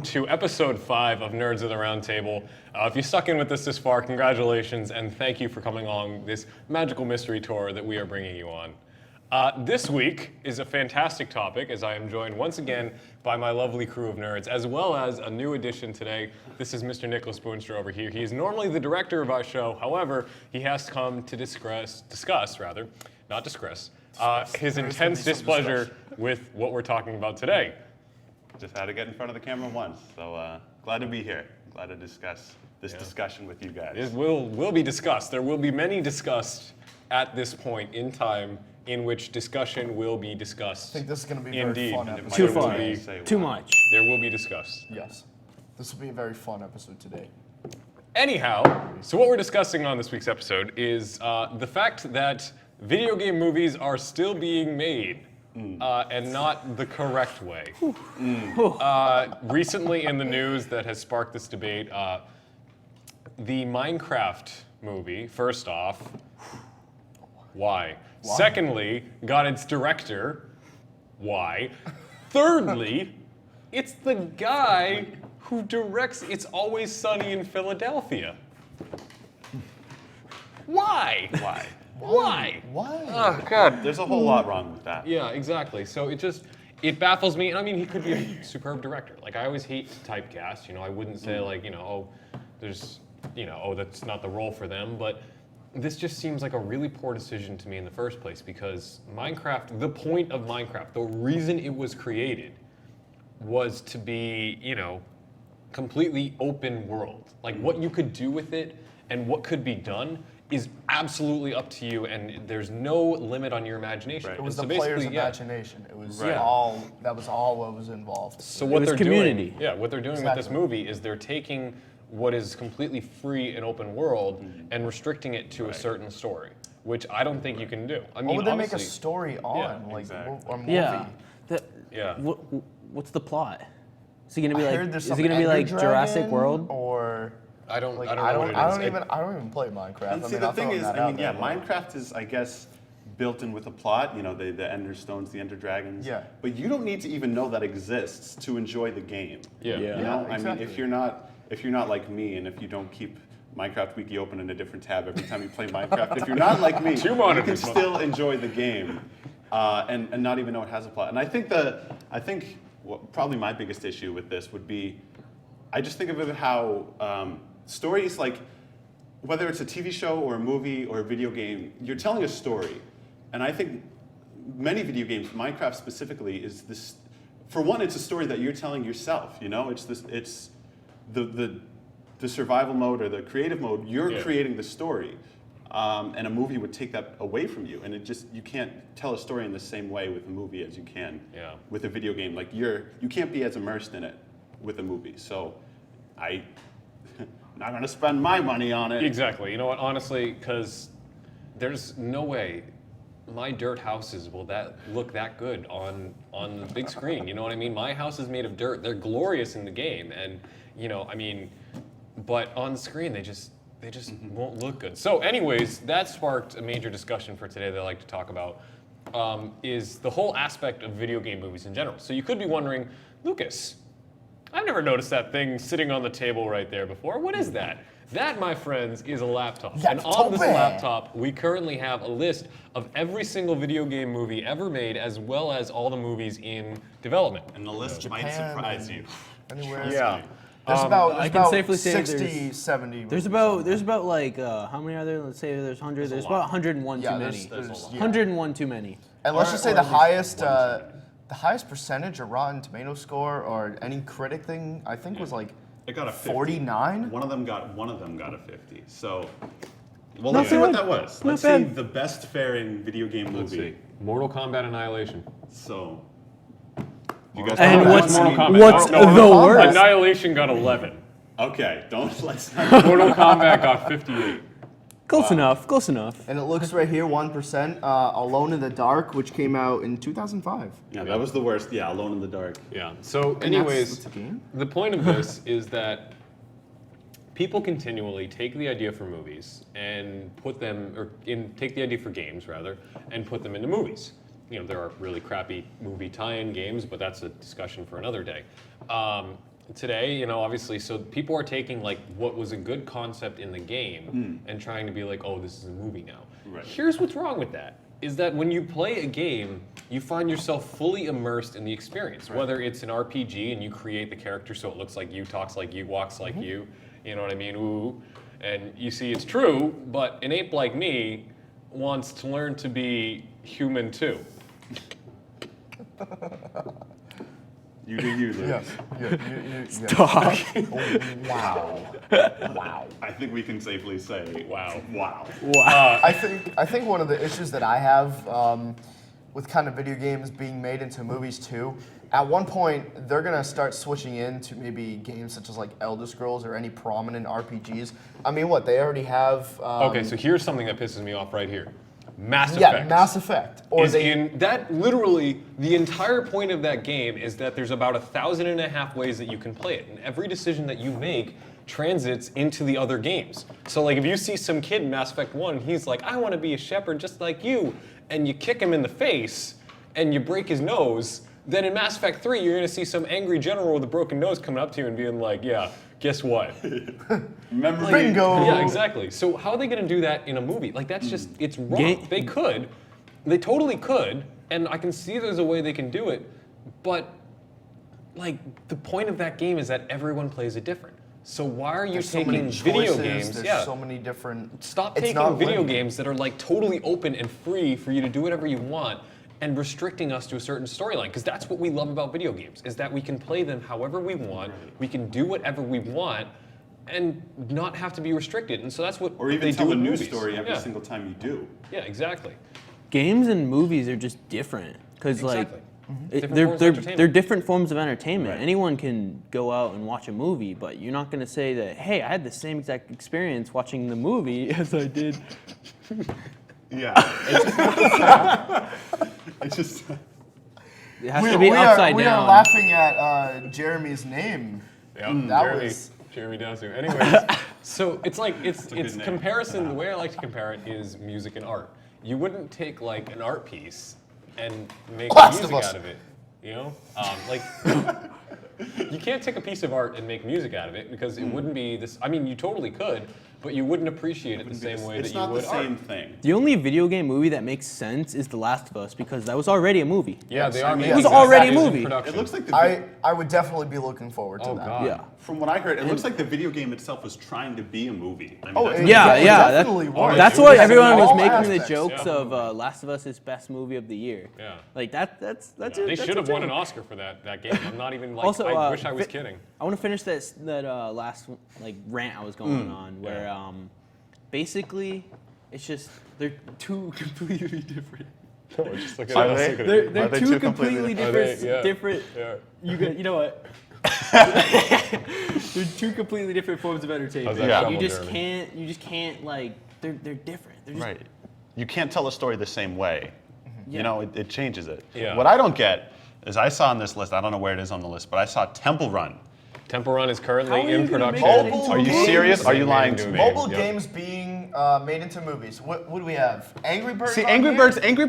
to episode 5 of Nerds of the Round Table. If you stuck in with us this far, congratulations, and thank you for coming along this magical mystery tour that we are bringing you on. This week is a fantastic topic, as I am joined once again by my lovely crew of nerds, as well as a new addition today. This is Mr. Nicholas Boonstra over here. He is normally the director of our show. However, he has come to discuss, his intense displeasure with what we're talking about today. Just had to get in front of the camera once, so glad to be here. Glad to discuss this discussion with you guys. It will be discussed. There will be many discussed at this point in time in which discussion will be discussed. I think this is going to be a Indeed. very fun episode. Too There will fun. be- Too much. There will be discussed. Yes. This will be a very fun episode today. Anyhow, so what we're discussing on this week's episode is the fact that video game movies are still being made. And not the correct way. Recently in the news that has sparked this debate, the Minecraft movie, first off, why? Secondly, got its director, why? Thirdly, it's the guy who directs It's Always Sunny in Philadelphia. Why? Why? Why? Why? Oh, God. There's a whole lot wrong with that. Yeah, exactly. So it baffles me. And I mean, he could be a superb director. Like, I always hate to typecast. I wouldn't say that's not the role for them. But this just seems like a really poor decision to me in the first place because Minecraft, the point of Minecraft, the reason it was created was to be, completely open world. Like, what you could do with it and what could be done is absolutely up to you, and there's no limit on your imagination. Right. It was And the so player's basically, yeah. imagination. It was Right. that was all what was involved. So what was they're community. doing, what they're doing with this Exactly. movie is they're taking what is completely free and open world and restricting it to a certain story, which I don't think you can do. I mean, What would they make a obviously- story on? Like exactly. a movie? Yeah. Yeah. What's the plot? Is he gonna be I like? heard there's Is some he gonna be Ender like Jurassic Dragon, World? Or I don't like know what it is. I don't even play Minecraft. And I see, mean, the I'll thing throw is, that I out mean, yeah, there. Minecraft is, I guess, built in with a plot. The Ender Stones, the Ender Dragons. Yeah. But you don't need to even know that exists to enjoy the game. Yeah. Yeah. I mean, exactly. if you're not like me, and if you don't keep Minecraft Wiki open in a different tab every time you play Minecraft, if you're not like me, Two you monitors, can still enjoy the game, and not even know it has a plot. And I think probably my biggest issue with this would be, I just think of it how stories, like whether it's a TV show or a movie or a video game, you're telling a story, and I think many video games, Minecraft specifically, is this. For one, it's a story that you're telling yourself. It's the survival mode or the creative mode. You're creating the story, and a movie would take that away from you. And you can't tell a story in the same way with a movie as you can with a video game. Like you can't be as immersed in it with a movie. So I'm not going to spend my money on it. Exactly. You know what? Honestly, because there's no way my dirt houses will look that good on the big screen. You know what I mean? My house is made of dirt. They're glorious in the game, and but on screen they just won't look good. So, anyways, that sparked a major discussion for today that I like to talk about. Is the whole aspect of video game movies in general. So you could be wondering, Lucas, I've never noticed that thing sitting on the table right there before. What is that? That, my friends, is a laptop. And on this laptop, we currently have a list of every single video game movie ever made, as well as all the movies in development. And the list might Japan surprise and you. Anywhere. Yeah. There's I can about safely say 60, there's- 70. There's about like how many are there? Let's say there's 100. There's about 101 Yeah, too there's- many. there's- yeah. 101 too many. And let's Or- just say or the at least highest, one the highest percentage of Rotten Tomato score or any critic thing, I think was like It got a 50. 49. One of them got a 50. So, well, Not let's see what bad. that was. Not Let's see bad. the best faring video game Let's movie. see. Mortal Kombat Annihilation. So, you guys And know what's Mortal Kombat? what's No, the Kombat. worst? Annihilation got 11. Okay, let's not. Mortal Kombat got 58. Close enough. Close enough. And it looks right here, 1%. Alone in the Dark, which came out in 2005. Yeah, that was the worst. Yeah, Alone in the Dark. Yeah. So, that's anyways, a game? the point of this is that people continually take the idea for movies and put them, take the idea for games rather, and put them into movies. There are really crappy movie tie-in games, but that's a discussion for another day. today, obviously, so people are taking like what was a good concept in the game and trying to be like, oh, this is a movie now. Right. Here's what's wrong with that, is that when you play a game, you find yourself fully immersed in the experience, whether it's an RPG and you create the character so it looks like you, talks like you, walks like you, you know what I mean, ooh, and you see it's true, but an ape like me wants to learn to be human too. You do you, Luke. Yes. Stop. Wow. Wow. I think we can safely say, Wow. wow. I think one of the issues that I have with kind of video games being made into movies too, at one point they're gonna start switching into maybe games such as like Elder Scrolls or any prominent RPGs. I mean, what they already have. Okay, so here's something that pisses me off right here. Mass yeah, Effect. Mass Effect. Or Is they in that literally the entire point of that game is that there's about 1,500 ways that you can play it, and every decision that you make transits into the other games. So like if you see some kid in Mass Effect 1, he's like, I want to be a shepherd just like you, and you kick him in the face and you break his nose, then in Mass Effect 3 you're gonna see some angry general with a broken nose coming up to you and being like, yeah, guess what? Remember bingo. Yeah, exactly. So how are they going to do that in a movie? Like that's just it's wrong. Ga- They totally could, and I can see there's a way they can do it, but like the point of that game is that everyone plays it different. So why are you there's so taking many video choices, games? There's so many different. Stop it's taking not video limited. games that are like totally open and free for you to do whatever you want and restricting us to a certain storyline, because that's what we love about video games, is that we can play them however we want, we can do whatever we want, and not have to be restricted. And so that's what Or even they tell do a in new movies. story every Yeah. single time you do. Yeah, exactly. Games and movies are just different because Exactly. Different they're forms of they're entertainment. they're different forms of entertainment. Right. Anyone can go out and watch a movie, but you're not going to say that, hey, I had the same exact experience watching the movie as I did. Yeah. It's just. It has to be upside we down. are laughing at Jeremy's name. Yeah, That was. Jeremy Dasu. Anyways, so it's like it's a good name. comparison. The way I like to compare it is music and art. You wouldn't take like an art piece and make Last of music Us. out of it. You know, like you can't take a piece of art and make music out of it because it wouldn't be this. I mean, you totally could, but you wouldn't appreciate it the same way It's that you not would the same art. thing. The only video game movie that makes sense is The Last of Us because that was already a movie. Yeah, they are. I mean, making it was that. already a That is in movie. production. It looks like the. I would definitely be looking forward to Oh that. God. Yeah. From what I heard, it looks like the video game itself was trying to be a movie. I mean, Oh, that's it- what Yeah, it yeah. definitely was. That's It why was everyone in was all making aspects, the jokes yeah. of Last of Us is best movie of the year. Yeah. Like that's They should have won an Oscar for that game. I'm not even like. Also, I wish I was kidding. I want to finish that last like rant I was going on where basically it's just they're two completely different. No, just look at Are us. they? Look at They're, it. they're Are they two two completely completely- Are different they? Yeah. different. Yeah. You know what? They're two completely different forms of entertainment. How's that Yeah. shovel, You just Jeremy? can't like they're different. They're just Right. You can't tell a story the same way. Yeah. You know, it changes it. Yeah. What I don't get is I saw on this list, I don't know where it is on the list, but I saw Temple Run. Temple Run is currently How are you in gonna make production. that into Are you games? serious? Are you lying Made to into me? a game. Mobile Yep. games being made into movies. What do we have? Angry Birds. See, on Angry here?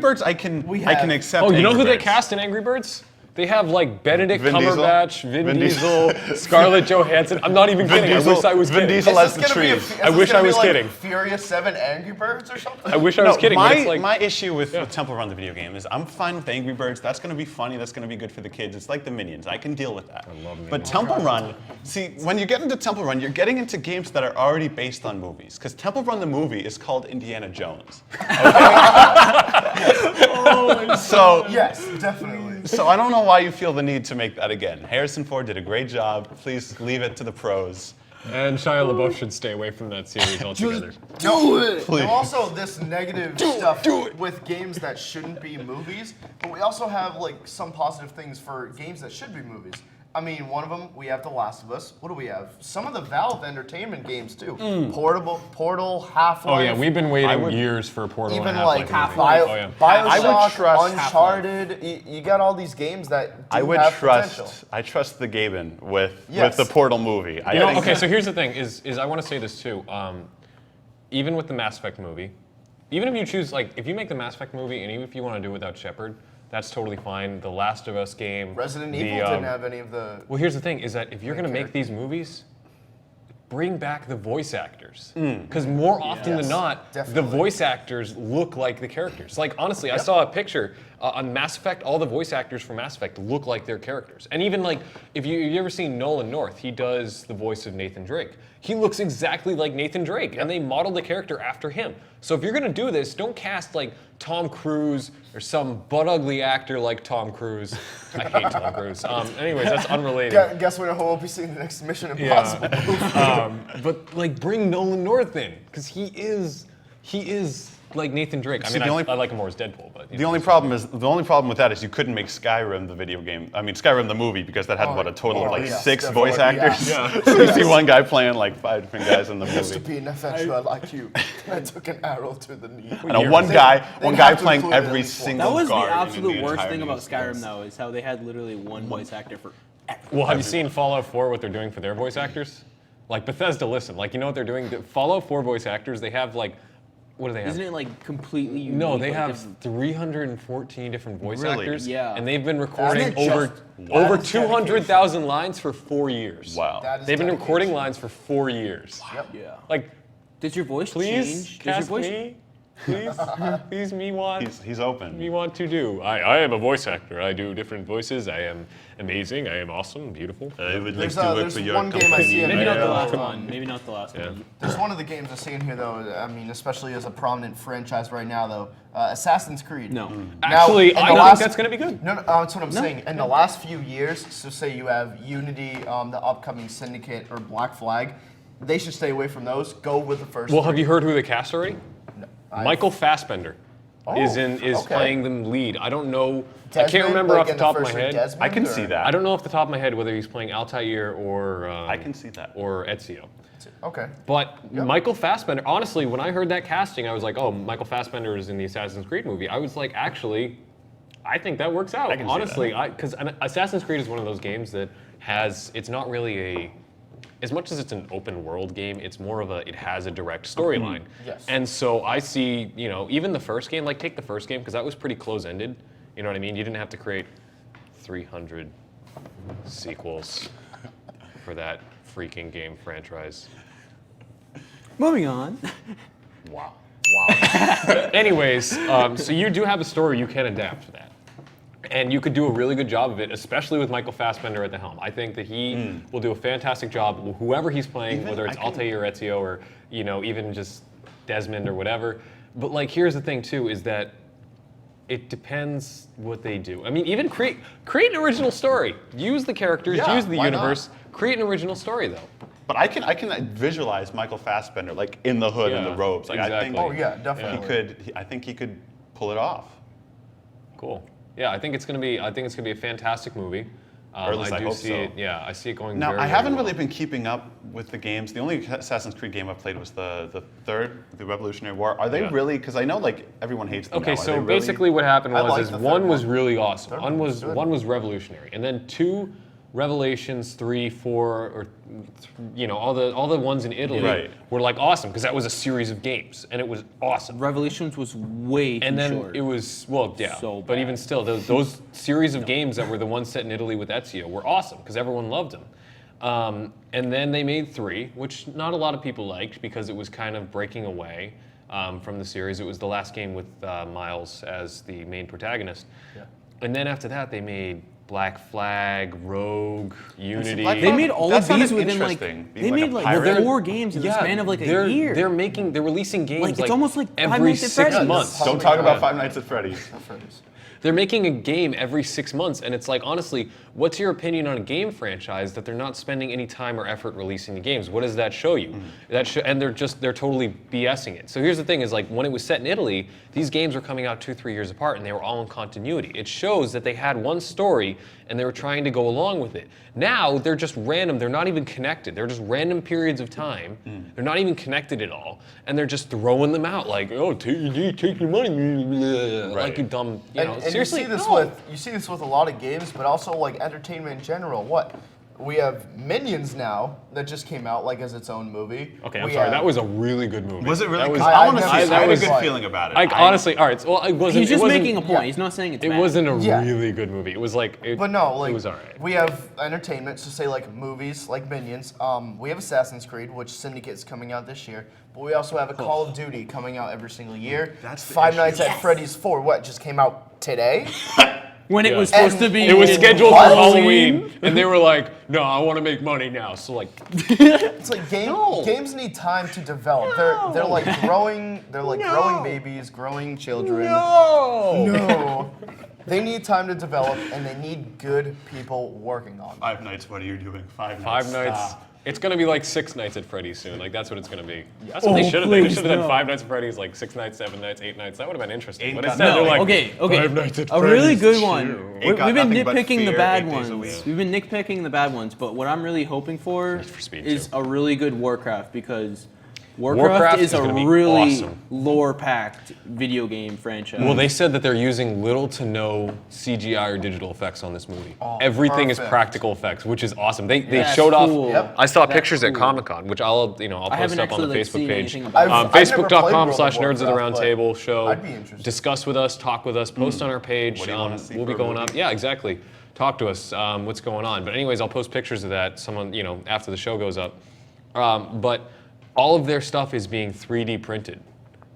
Birds, I can We I can have- accept. Oh, you know Angry who they Birds. cast in Angry Birds? They have like Benedict Vin Diesel? Cumberbatch, Vin Vin Diesel, Diesel. Scarlett Johansson. I'm not even kidding. I wish I was Vin kidding. Diesel Is as this the gonna be a- trees. is I this wish gonna I be was like kidding. Furious 7 Angry Birds or something? I wish I was kidding. but it's like, My issue with Temple Run, the video game, is I'm fine with Angry Birds. That's going to be funny. That's going to be good for the kids. It's like the Minions. I can deal with that. I love But Minions. Temple Run, see, when you get into Temple Run, you're getting into games that are already based on movies. Because Temple Run, the movie, is called Indiana Jones. So, Yes, definitely. so I don't know why you feel the need to make that again. Harrison Ford did a great job. Please leave it to the pros. and Shia LaBeouf should stay away from that series altogether. Do it. And also this negative stuff with games that shouldn't be movies, but we also have like some positive things for games that should be movies. I mean, one of them, we have The Last of Us. What do we have? Some of the Valve Entertainment games too. Portal, Half-Life. Oh yeah, we've been I waiting would- years for Portal even and like Half-Life. Oh yeah. Bioshock, I would trust Uncharted. You got all these games that do I would have trust. potential. I trust the Gaben with Yes. the Portal movie. I You know, think okay, so here's the thing: is I want to say this too. Even with the Mass Effect movie, even if you choose like if you make the Mass Effect movie, and even if you want to do it without Shepard, That's totally fine. The Last of Us game. Resident the, Evil didn't have any of the. Well, here's the thing: is that if you're main going to make these movies, bring back the voice actors. Because more often than Yes, not, definitely. the voice actors look like the characters. Like honestly, I saw a picture on Mass Effect. All the voice actors from Mass Effect look like their characters. And even like, if you ever seen Nolan North, he does the voice of Nathan Drake. He looks exactly like Nathan Drake, and they modeled the character after him. So if you're gonna do this, don't cast like Tom Cruise or some butt ugly actor like Tom Cruise. I hate Tom Cruise. Anyways, that's unrelated. Guess we know who will be seeing the next Mission Impossible. But like bring Nolan North in, because he is like Nathan Drake. I mean, the only- I like him more as Deadpool, but The only problem with that is you couldn't make Skyrim the video game. I mean, Skyrim the movie, because that had a total of like yeah, 6 definitely, voice yeah. actors. So you see one guy playing like 5 different guys in the Used to movie. be an adventurer like you. I took an arrow to the knee. I know one guy they'd have to playing include at every least one. single That was the guard in absolute worst entirety thing about of Skyrim, this. though, is how they had literally one voice actor for. well, have you seen Fallout 4? What they're doing for their voice actors? Like Bethesda, listen. Like you know what they're doing? The Fallout 4 voice actors. They have like, what do they have? Isn't it like completely unique? No, they like, have different- 314 different voice Really? actors. Yeah. And they've been recording Isn't it over just- over that is 200,000 lines for 4 years. Wow. That is They've been dedication. recording lines for 4 years. Yep. Yeah. Like, Does your voice please change? Does your cast voice? me. Please, please, me want. He's open. Me want to do. I am a voice actor. I do different voices. I am amazing. I am awesome, beautiful. I would There's one game I see. Maybe not the Yeah. last one. Maybe not the last Yeah. one. There's one of the games I see in here though. I mean, especially as a prominent franchise right now though, Assassin's Creed. No. Actually, in I the think last- that's going to be good. No, that's what I'm saying. In the last few years, so say you have Unity, the upcoming Syndicate or Black Flag, they should stay away from those. Go with the first. Well, have three. you heard who they cast already? Michael Fassbender is okay. playing the lead. I don't know. I can't Desmond, remember like off the in top of first my one, head. Desmond, I can or- see that. I don't know off the top of my head whether he's playing Altair or I can see that. or Ezio. Okay. But Michael Fassbender, honestly, when I heard that casting, I was like, oh, Michael Fassbender is in the Assassin's Creed movie. I was like, actually, I think that works out. I can see Honestly, because Assassin's Creed is one of those games that has, it's not really as much as it's an open world game, it's more of it has a direct storyline. Yes. And so I see, even the first game, like take the first game, because that was pretty close-ended. You know what I mean? You didn't have to create 300 sequels for that freaking game franchise. Moving on. Wow. Anyways, so you do have a story you can adapt to that. And you could do a really good job of it, especially with Michael Fassbender at the helm. I think that he will do a fantastic job, whoever he's playing, Even whether it's I can- Altair or Ezio or, even just Desmond or whatever. But here's the thing too, is that it depends what they do. I mean, even create an original story. Use the characters, Yeah, use the why universe, create an original story though. But I can visualize Michael Fassbender like in the hood and Yeah, the robes. Like I think exactly. Oh yeah, definitely. I think he could pull it off. Cool. Yeah, I think it's gonna be a fantastic movie. Or at least I do hope see so. it. Yeah, I see it going. Now very, I very haven't well. really been keeping up with the games. The only Assassin's Creed game I played was the third, the Revolutionary War. Are they Yeah. really? Because I know everyone hates them. Okay, now. Are so they really- basically what happened I was like is the one third was one. really awesome. Third One one was was good. one was revolutionary, and then 2 Revelations, 3, 4, or all the ones in Italy Right. were awesome because that was a series of games and it was awesome. Revelations was way too And then short. it was So but bad. even still, those series of games that were the ones set in Italy with Ezio were awesome because everyone loved them. And then they made 3, which not a lot of people liked because it was kind of breaking away from the series. It was the last game with Miles as the main protagonist. Yeah. And then after that, they made Black Flag, Rogue, Unity. Black They Flag- made all that of these sounded within interesting, being they like a made like pirate. 4 games in the span of a year. They're releasing games Like, it's almost like Five every Nights at 6 Freddy's. months. Don't talk about Five Nights at Freddy's. They're making a game every 6 months, and it's honestly, what's your opinion on a game franchise that they're not spending any time or effort releasing the games? What does that show you? And they're totally BSing it. So here's the thing: is when it was set in Italy, these games were coming out 2-3 years apart, and they were all in continuity. It shows that they had one story, and they were trying to go along with it. Now they're just random. They're not even connected. They're just random periods of time. They're not even connected at all, and they're just throwing them out take your money, like you dumb, And seriously. you see this no. with a lot of games, but also entertainment in general. What We have Minions now that just came out like as its own movie. Okay, I'm We sorry. have- That was a really good movie. Was it really? That was, Because I want to I- see. I- I that had a was good like- feeling about it. like honestly, all right. Well, it wasn't. He's just it wasn't, making a point. He's not saying it's It bad. wasn't a Yeah. really good movie. It was like. But no, like it was alright. we have entertainment, so say like movies, like Minions. We have Assassin's Creed, which Syndicate is coming out this year. But we also have a Call of Duty coming out every single year. That's the Five issue. Nights at Freddy's 4. What just came out today? When it Yeah. was supposed And to be. It was scheduled for What? Halloween, and they were like, "No, I want to make money now." So like, It's like No. games need time to develop. They're like growing. They're like growing babies, growing children. No. They need time to develop, and they need good people working on them. 5 Nights. What are you doing? 5 Nights. Five Nights. Stop. It's gonna be like 6 Nights at Freddy's soon. Like that's what it's gonna be. That's what they should have. They please, should have done no. 5 Nights at Freddy's, like 6 nights, 7 nights, 8 nights. That would have been interesting. Ain't But got instead they're no- like, okay. 5 Nights at A really Freddy's good too. one. Ain't got We've been nothing but nitpicking the fear bad 8 days a ones. week. We've been nitpicking the bad ones, but what I'm really hoping for for Speed is too. a really good Warcraft because Warcraft Warcraft is is a gonna be really awesome. lore-packed video game franchise. Well, they said that they're using little to no CGI or digital effects on this movie. Oh, Everything is perfect. practical effects, which is awesome. They That's showed cool. off. Yep. I saw That's pictures at cool. Comic-Con, which I'll post haven't up on the actually, like, Facebook seen page. anything about it. I've never played Facebook.com/Nerds World of the of Round Warcraft, Table but show. I'd be interested. Discuss with us, talk with us, post on our page. What do you wanna see We'll be for a going movie? up. Yeah, exactly. Talk to us. What's going on? But anyways, I'll post pictures of that. Someone, after the show goes up. But all of their stuff is being 3D printed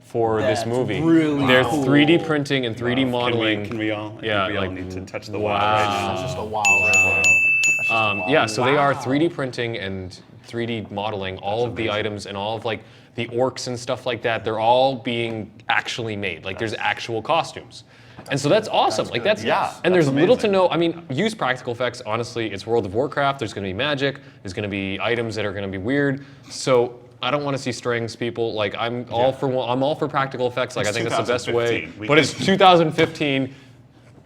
for this That's movie. really They're cool. 3D printing and 3D modeling. Can we all? I Yeah, think we all like, need to touch the wow. wow right now. That's just a wow right there. That's just a wow. Yeah, so they are 3D printing and 3D modeling all of the items and all of like the orcs and stuff like that. They're all being actually made. Like there's actual costumes. And so that's awesome. Like that's Yeah, and there's that's little to amazing. no. I mean, use practical effects. Honestly, it's World of Warcraft. There's going to be magic. There's going to be items that are going to be weird. So I don't want to see strings, people. Like I'm all for practical effects. Like It's I think that's the best way. 2015. We But can- it's 2015.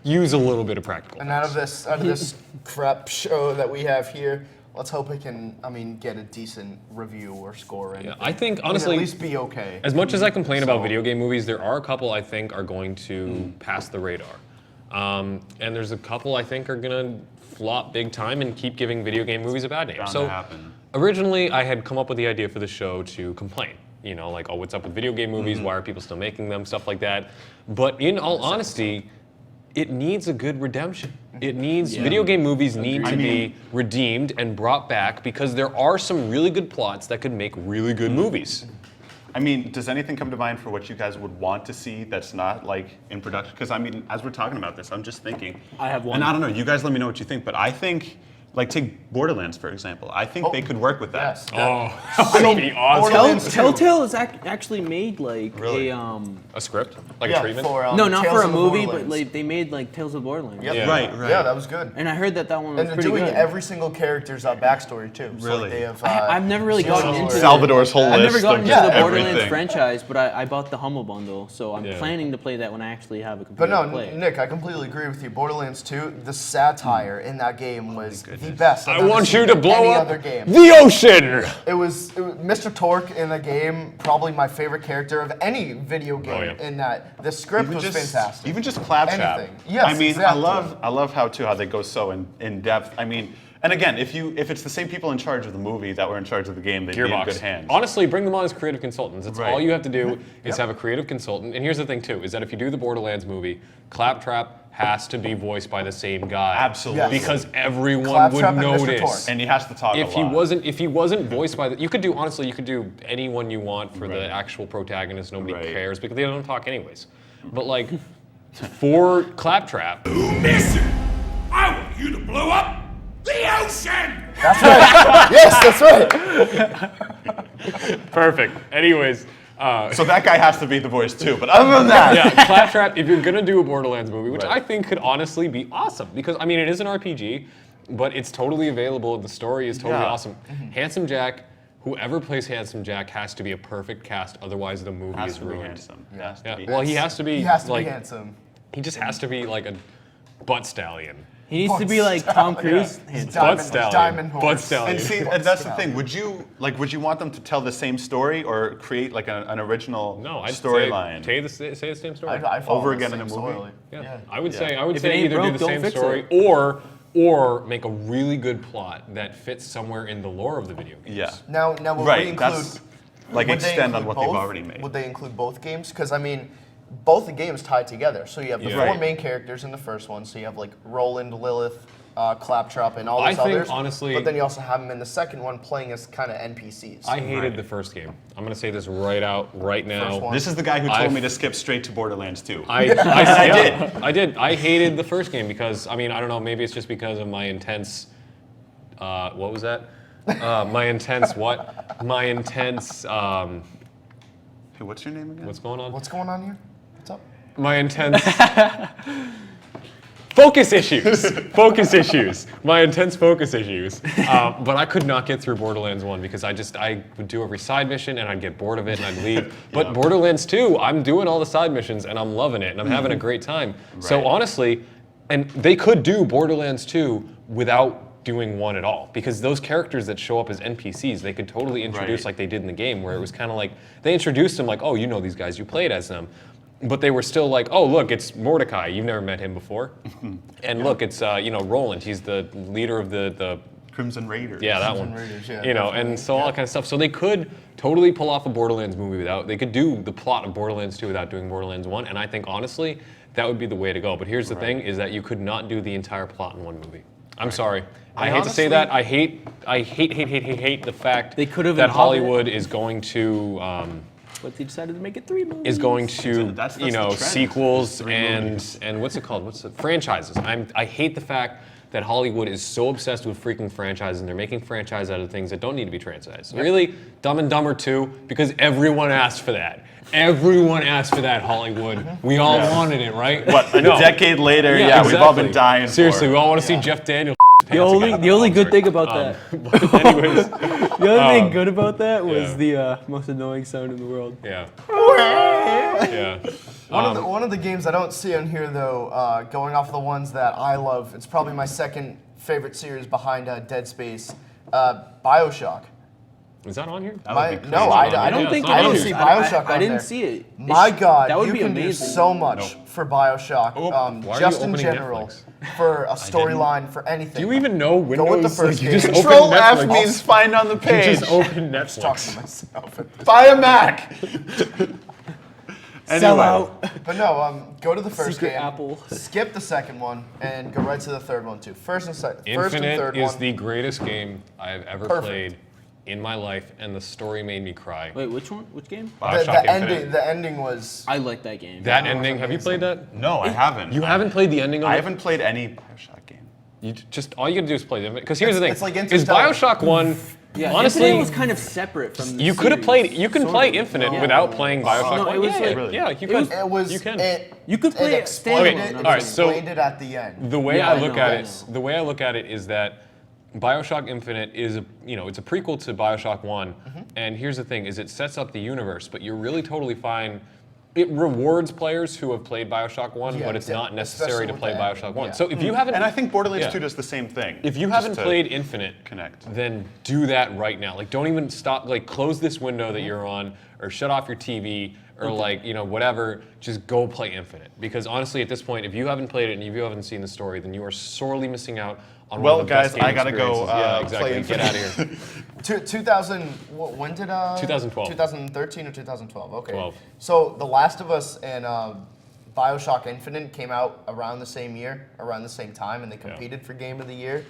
Use a little bit of practical. And out of this crap show that we have here, let's hope it can, get a decent review or score. Or anything. I think I mean, honestly, at least be okay. as much as I complain about So- video game movies, there are a couple I think are going to pass the radar. And there's a couple I think are going to flop big time and keep giving video game movies a bad name. Bound So to happen. originally I had come up with the idea for the show to complain. Like, oh, what's up with video game movies? Why are people still making them? Stuff like that. But in all honesty, it needs a good redemption. It needs video game movies need to be redeemed and brought back because there are some really good plots that could make really good movies. I mean, does anything come to mind for what you guys would want to see that's not like in production? Because as we're talking about this, I'm just thinking. I have one. And I don't know. You guys let me know what you think. But I think, like, take Borderlands for example. I think they could work with that. Yes. Oh, that would be awesome. Borderlands 2. Telltale is actually made like Really? A script? Like Yeah, a treatment? for, no, not Tales for a of the movie, but Borderlands. like they made like Tales of Borderlands. Yep. Yeah. Right. Yeah, that was good. And I heard that one was And they're pretty doing good. every single character's backstory too. So Really? like, they have. I've never really gotten Salvador. into Salvador's whole I've never list gotten of into just the Borderlands everything. franchise, but I bought the Humble Bundle, so I'm Yeah. planning to play that when I actually have a But computer no, to play. it. Nick, I completely agree with you. Borderlands 2, the satire in that game was the best. I want you to blow any up other game. the ocean! It was Mr. Torque in the game, probably my favorite character of any video game. yeah. In that, the script was fantastic. Even just Claptrap. Anything. Yes, I mean, exactly. I love how they go so in depth. I mean, and again, if it's the same people in charge of the movie that were in charge of the game, they'd be in Gearbox. good hands. Honestly, bring them on as creative consultants. That's Right. all you have to do is have a creative consultant. And here's the thing too, is that if you do the Borderlands movie, Claptrap has to be voiced by the same guy. Absolutely. Yes. Because everyone Claptrap would and Mr. notice. Torque. And he has to talk If a he lot. wasn't voiced by you could do anyone you want for the actual protagonist. Nobody Right. cares because they don't talk anyways. But like for Claptrap, Listen, I want you to blow up the ocean! That's right. Yes, that's right. perfect. Anyways, So that guy has to be the voice too. But other than that, yeah, Claptrap, if you're gonna do a Borderlands movie, which Right. I think could honestly be awesome, because I mean it is an RPG, but it's totally available. The story is totally Yeah. awesome. Handsome Jack, whoever plays Handsome Jack has to be a perfect cast, otherwise the movie has is to be ruined. handsome. Has to Yeah. be Well, he has to be. He has to like, be handsome. He just has to be like a butt stallion. He needs to be like Tom Cruise. handsome. Butt stallion. Diamond horse. Butt stallion. And see, and that's the thing. Would you want them to tell the same story or create like an original No, I'd storyline? say the same story. I follow Over the again in same a movie? story. yeah. I would say If it say ain't either do broke, the don't same fix story it. or or make a really good plot that fits somewhere in the lore of the video games. Yeah. Now would Right, we include? that's like would they extend on include what they've both? already made. Would they include both games? Because I mean, both the games tie together. So you have the Yeah. four Right. main characters in the first one. So you have like Roland, Lilith, Claptrap, and all I those think, others. honestly- but then you also have them in the second one playing as kind of NPCs. I hated the first game. I'm gonna say this right now. First one. This is the guy who told I've- me to skip straight to Borderlands 2. I did. I hated the first game because, I mean, I don't know, maybe it's just because of my intense, what was that? My intense what? My intense, Hey, what's your name again? what's going on? What's going on here? What's up? My intense focus issues. Focus issues. My intense focus issues. But I could not get through Borderlands 1 because I would do every side mission and I'd get bored of it and I'd leave. But Borderlands 2, I'm doing all the side missions and I'm loving it and I'm having a great time. So Right. honestly, and they could do Borderlands 2 without doing 1 at all because those characters that show up as NPCs, they could totally introduce Right. like they did in the game where it was kind of like, they introduced them like, oh, you know these guys, you played as them. But they were still like, oh, look, it's Mordecai. You've never met him before. And look, it's, Roland. He's the leader of the Crimson Raiders. yeah, that Crimson one. Raiders, yeah, and definitely, so all that kind of stuff. So they could totally pull off a Borderlands movie without, they could do the plot of Borderlands 2 without doing Borderlands 1. And I think, honestly, that would be the way to go. But here's the thing, is that you could not do the entire plot in one movie. I'm sorry. I hate to say that. I hate the fact They could have that involved Hollywood is going to, But they decided to make it 3 movies. is going to, That's the trend. sequels Three and movies. what's it called? What's the franchises? I hate the fact that Hollywood is so obsessed with freaking franchises and they're making franchise out of things that don't need to be franchised. Really, Dumb and Dumber 2, because everyone asked for that. Everyone asked for that, Hollywood. We all wanted it, right? What, a No. decade later? Yeah, we've all been exactly. dying Seriously, for we it. all want to see Jeff Daniels. The only good thing about that. But anyways, The only thing good about that was yeah. the most annoying sound in the world. yeah. Yeah. One of the games I don't see on here though, going off the ones that I love, it's probably my second favorite series behind Dead Space, BioShock. Is that on here? That would be No, crazy. I Yeah, don't it's think not I on don't here. see BioShock I on didn't there. see it. My God, that would you be can amazing. do so much for BioShock, Oh, why are you just in opening general, Netflix? for a storyline, for anything. Do you even know Windows? Go with the first you game. just Control open F Netflix. means find on the You page. just open Just talk to Netflix. myself. Buy a Mac. Sell Anyway. out. But no, go to the first Secret game, Apple. skip the second one, and go right to the third one too. First and Infinite third is one. the greatest game I've ever Perfect. played in my life, and the story made me cry. Wait, which one? Which game? Bioshock the Infinite. ending. The ending was. I like that game. That Yeah, it was ending. Have you played that? No, I haven't. You haven't played the ending of I it? haven't played any Bioshock game. You just all you gotta do is play them. Because here's the thing: It's like is Interstellar. Bioshock 1? Yeah, honestly, Infinite was kind of separate from the you could have series, played. You can sort play of. Infinite No. without playing Bioshock No, 1. it was yeah, like- yeah, you it could. was- It was. You can. You could play It it explained standalone. it. all right, so- explained it at the end. The way Yeah, I I look know, at I it, know. the way I look at it is that BioShock Infinite is it's a prequel to BioShock 1. And here's the thing: is it sets up the universe, but you're really totally fine. It rewards players who have played BioShock 1, Yeah, but it's not necessary especially to with play the BioShock ending, 1. yeah. So if you haven't, And I think Borderlands Yeah. 2 does the same thing. if you just haven't to played Infinite, connect. then do that right now. Like, don't even stop. Like, close this window that you're on, or shut off your TV, or whatever. Just go play Infinite. Because honestly, at this point, if you haven't played it and if you haven't seen the story, then you are sorely missing out on Well, one of the best guys, I game gotta go, experiences. Yeah, play exactly. Get out of here. 2000. When did 2012. 2013 or 2012? Okay. 12. So The Last of Us and BioShock Infinite came out around the same year, around the same time, and they competed for Game of the Year.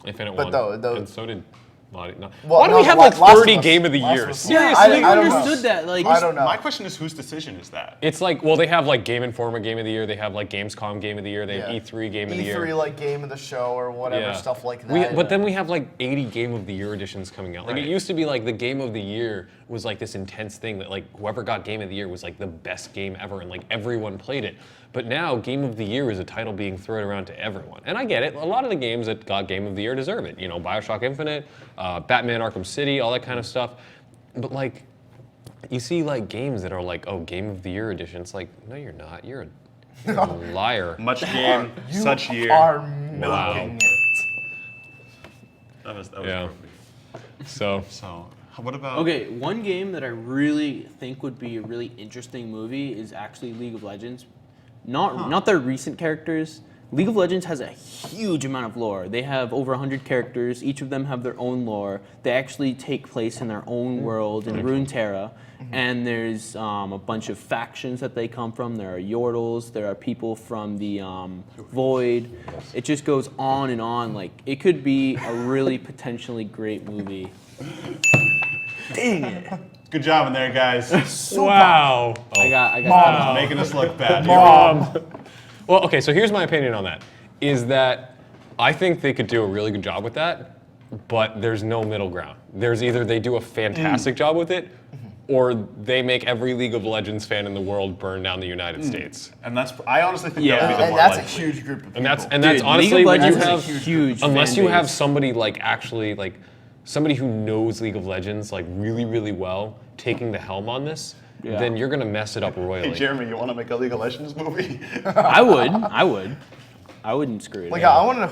Infinite But won. though- And so did. No. Well, Why do no, we have Last like of 30 Us- Game of the Last Year? of Us- Seriously? Yeah, I don't know. understood that. Like, I don't know. My question is, whose decision is that? It's like, well, they have like Game Informer Game of the Year, they have like Gamescom Game of the Year, they have Yeah. E3 Game of the Year. E3 like Game of the Show or whatever stuff like that. But then we have like 80 Game of the Year editions coming out. Like Right. it used to be like the Game of the Year was like this intense thing that like whoever got Game of the Year was like the best game ever and like everyone played it. But now Game of the Year is a title being thrown around to everyone. And I get it. A lot of the games that got Game of the Year deserve it. You know, BioShock Infinite, Batman Arkham City, all that kind of stuff. But like, you see like games that are like, oh, Game of the Year edition. It's like, no, you're not. You're a liar. Much game, you such year. are Wow. milking it. That was Yeah. perfect. So, So, what about? okay, one game that I really think would be a really interesting movie is actually League of Legends. Not their recent characters, League of Legends has a huge amount of lore. They have over 100 characters. Each of them have their own lore. They actually take place in their own world in Runeterra. And there's a bunch of factions that they come from. There are Yordles. There are people from the Void. It just goes on and on. Like, it could be a really potentially great movie. Dang it. Good job in there, guys. Wow. I got Making us look bad. Well, okay, so here's my opinion on that, is that I think they could do a really good job with that, but there's no middle ground. There's either they do a fantastic job with it, or they make every League of Legends fan in the world burn down the United States. And I honestly think that would be the And more that's a likely. huge group of people. And that's Dude, honestly League of when you Legends have is a huge unless fan you have base. somebody like actually like somebody who knows League of Legends like really, really well taking the helm on this, Yeah. then you're gonna mess it up royally. Hey, Jeremy, you want to make a League of Legends movie? I would. I wouldn't screw it Like, up. I want to know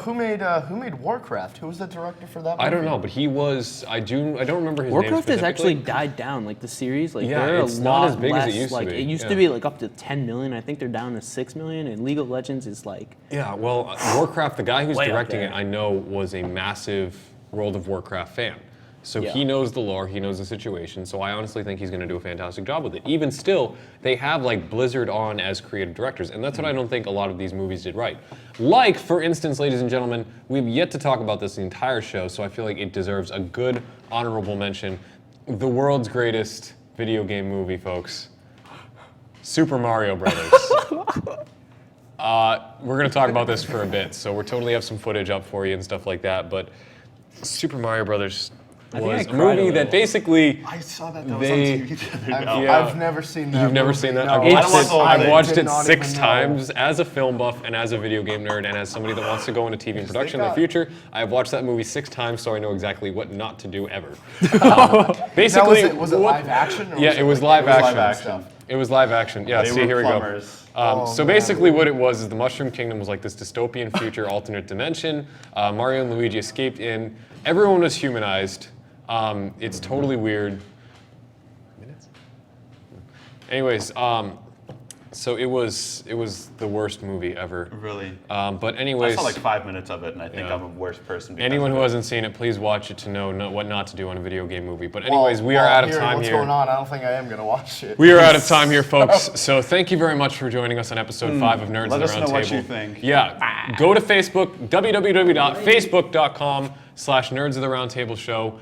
who made Warcraft? Who was the director for that movie? I don't know, but he was. I don't remember his name Warcraft has actually specifically. died down, like the series. Like Yeah, they're it's a not lot as big less. as it used to like be, it used yeah. to be like up to 10 million. I think they're down to 6 million. And League of Legends is like Yeah, well, Warcraft, the guy who's Way up directing there. it, I know was a massive World of Warcraft fan. So Yeah. he knows the lore, he knows the situation, so I honestly think he's going to do a fantastic job with it. Even still, they have like Blizzard on as creative directors, and that's what I don't think a lot of these movies did right. Like, for instance, ladies and gentlemen, we've yet to talk about this the entire show, so I feel like it deserves a good honorable mention. The world's greatest video game movie, folks. Super Mario Brothers. We're going to talk about this for a bit, so we'll totally have some footage up for you and stuff like that, but Super Mario Brothers think was I a cried a movie little. that basically I saw that was on They- TV the other day. Yeah. I've never seen that. you've never movie, seen that. no. I've I watched don't it, know I've how watched did it not 6 even know. times as a film buff and as a video game nerd and as somebody that wants to go into TV and production in the got- future. I've watched that movie 6 times, so I know exactly what not to do ever. Now, Basically, was it what- live action? Or Yeah, it was live It was action. live action. It was live action. Yeah, They see, were here we go. plumbers. So man. basically what it was is the Mushroom Kingdom was like this dystopian future alternate dimension. Mario and Luigi escaped in. Everyone was humanized. It's totally weird. Anyways, so it was the worst movie ever. Really? But I anyways, saw like 5 minutes of it, and I think Yeah. I'm a worse person. because anyone of who it. hasn't seen it, please watch it to know what not to do on a video game movie. But Well, anyways, we are out of hearing time what's here. going on? I don't think I am gonna watch it. We are out of time here, folks. So thank you very much for joining us on episode 5 of Nerds Let in the us Round know what Table. you think. Yeah, go to Facebook, www.facebook.com/Nerds of the Round Table Show.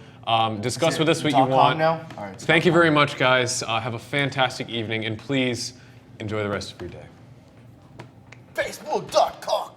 Discuss with us what you .com want. now? All right. Thank you very much, guys. Have a fantastic evening, and please enjoy the rest of your day. Facebook.com.